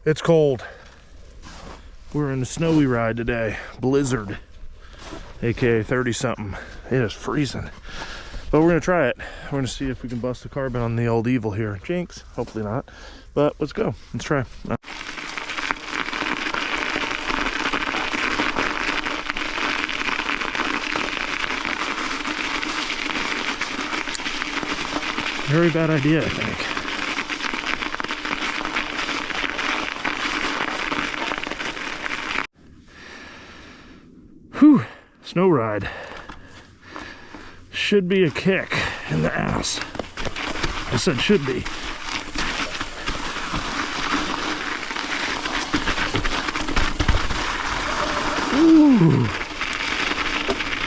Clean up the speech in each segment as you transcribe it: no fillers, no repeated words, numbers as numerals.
It's cold. We're in a snowy ride today. Blizzard, aka 30 something. It is freezing. But we're gonna try it. We're gonna see if we can bust the carbon on the old Evil here. Jinx, hopefully not. But let's go, let's try. Very bad idea, I think. Whew, snow ride. Should be a kick in the ass. I said should be. Ooh,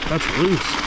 that's loose.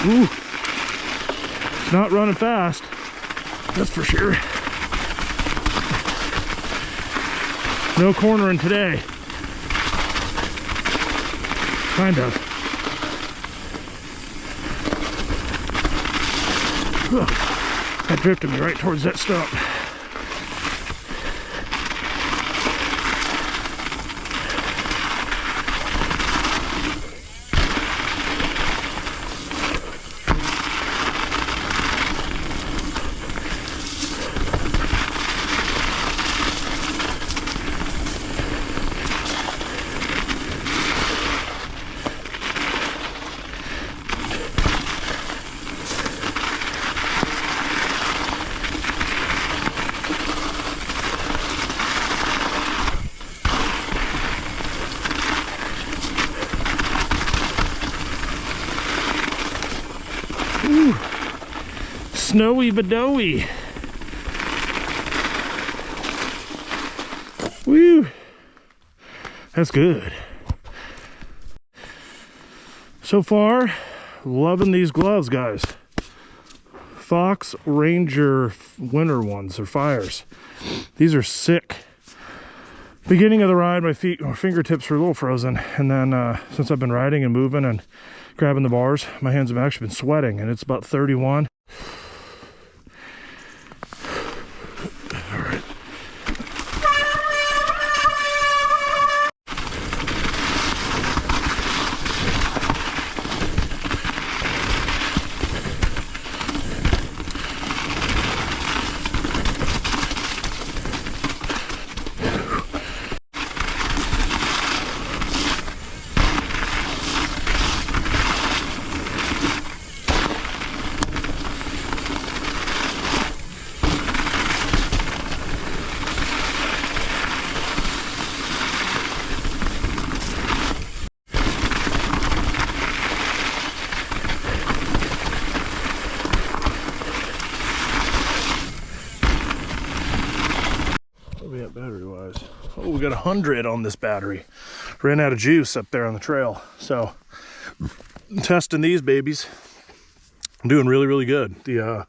Ooh, it's not running fast, that's for sure. No cornering today. Kind of. That drifted me right towards that stump. Ooh, snowy bedowy. Woo, that's good. So far, loving these gloves, guys. Fox Ranger winter ones, or fires. These are sick. Beginning of the ride, my feet or fingertips were a little frozen, and then since I've been riding and moving and grabbing the bars, my hands have actually been sweating, and it's about 31. All right. Battery wise, oh, we got 100 on this battery. Ran out of juice up there on the trail, so testing these babies. I'm doing really good. The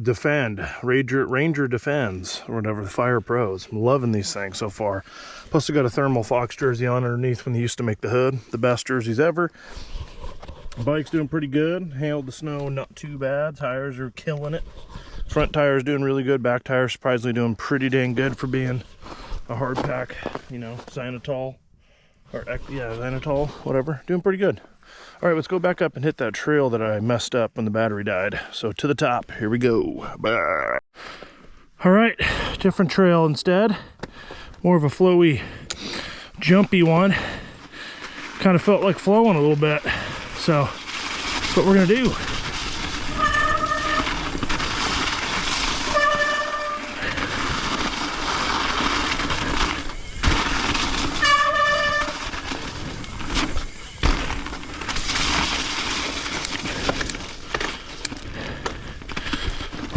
Defend Ranger Defends, or whatever, the Fire Pros. I'm loving these things so far. Plus I got a thermal Fox jersey on underneath when they used to make the hood. The best jerseys ever. Bike's doing pretty good. Handled the snow not too bad. Tires are killing it. Front tires doing really good. Back tires surprisingly doing pretty dang good for being a hard pack, you know, Xylitol, or yeah, Xylitol, whatever. Doing pretty good. All right, let's go back up and hit that trail that I messed up when the battery died. So to the top, here we go. Bah. All right, different trail instead. More of a flowy, jumpy one. Kind of felt like flowing a little bit. So that's what we're gonna do.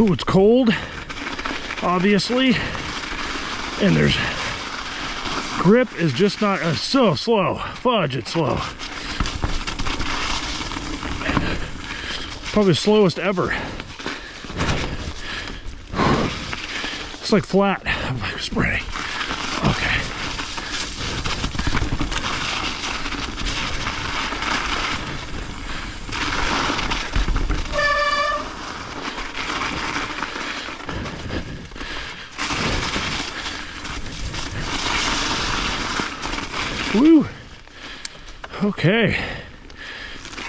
Ooh, it's cold, obviously, and there's grip is just not so slow. Fudge, it's slow. Probably the slowest ever. It's like flat. I'm like sprinting. Okay. Woo. Okay.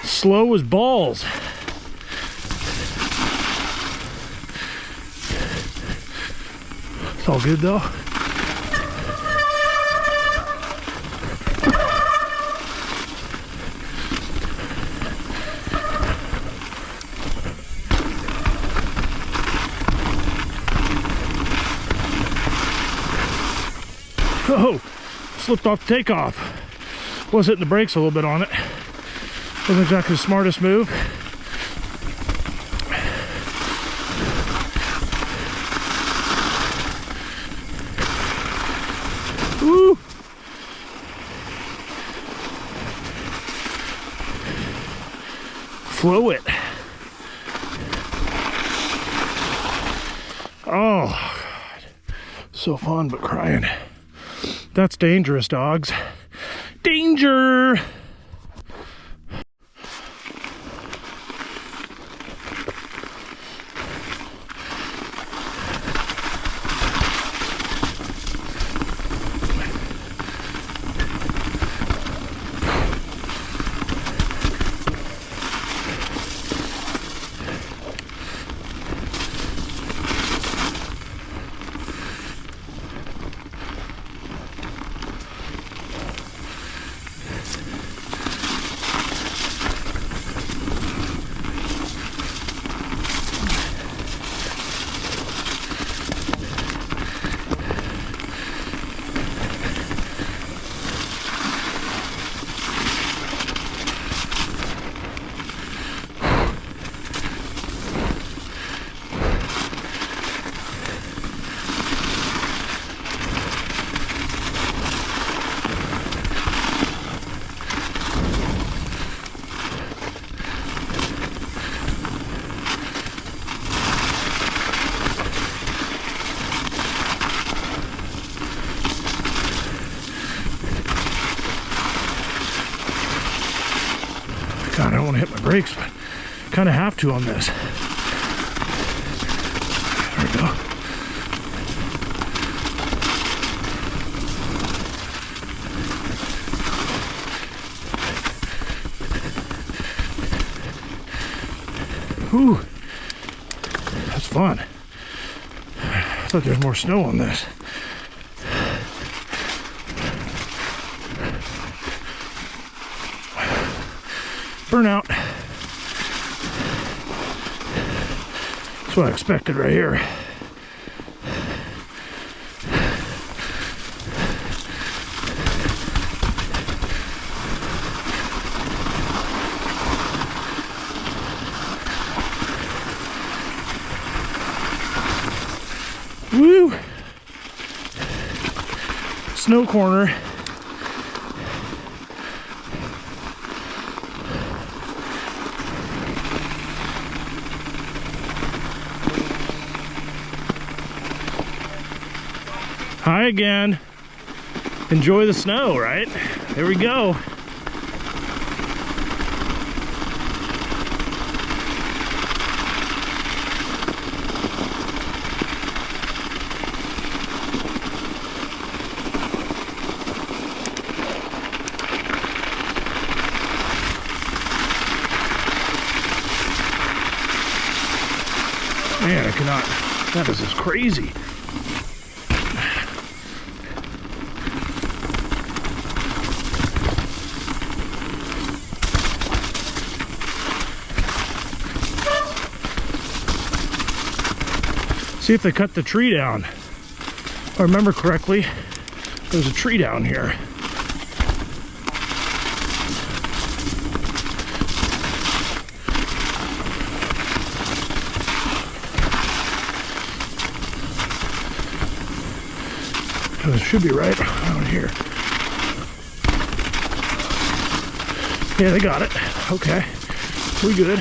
Slow as balls. It's all good though. Oh, slipped off the takeoff. Was hitting the brakes a little bit on it. Wasn't exactly the smartest move. Woo! Flow it. Oh, God. So fun, but crying. That's dangerous, dogs. Danger! God, I don't want to hit my brakes, but kind of have to on this. There we go. Whew. That's fun. I thought there was more snow on this. Burnout. That's what I expected right here. Woo! Snow corner. Hi again. Enjoy the snow, right? There we go. Man, I cannot. That is just crazy. See if they cut the tree down. If I remember correctly, there's a tree down here. should be right around here. Yeah, they got it. Okay, we good.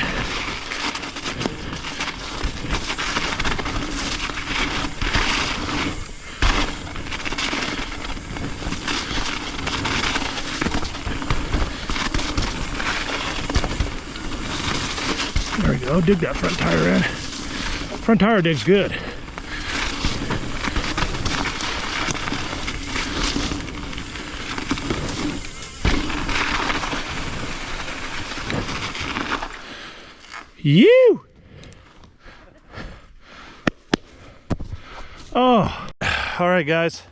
There we go, dig that front tire in. Front tire digs good. You. Oh, all right, guys.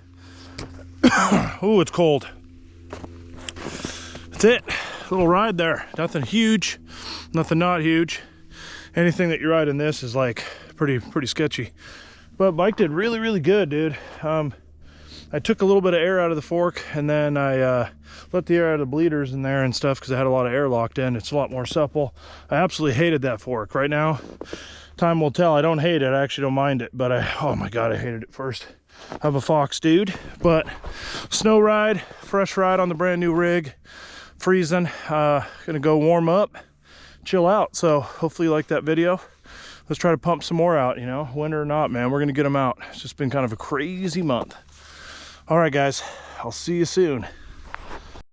Oh, it's cold. That's it. Little ride there. Nothing huge, nothing not huge. Anything that you ride in this is like pretty sketchy. But bike did really good, dude. I took a little bit of air out of the fork, and then I let the air out of the bleeders in there and stuff because I had a lot of air locked in. It's a lot more supple. I absolutely hated that fork. Right now, time will tell. I don't hate it. I actually don't mind it, but oh my God, I hated it first. I'm a Fox dude. But snow ride, fresh ride on the brand new rig. Freezing. Gonna go warm up, chill out. So hopefully you like that video. Let's try to pump some more out, you know, winter or not, man. We're gonna get them out. It's just been kind of a crazy month. All right, guys, I'll see you soon.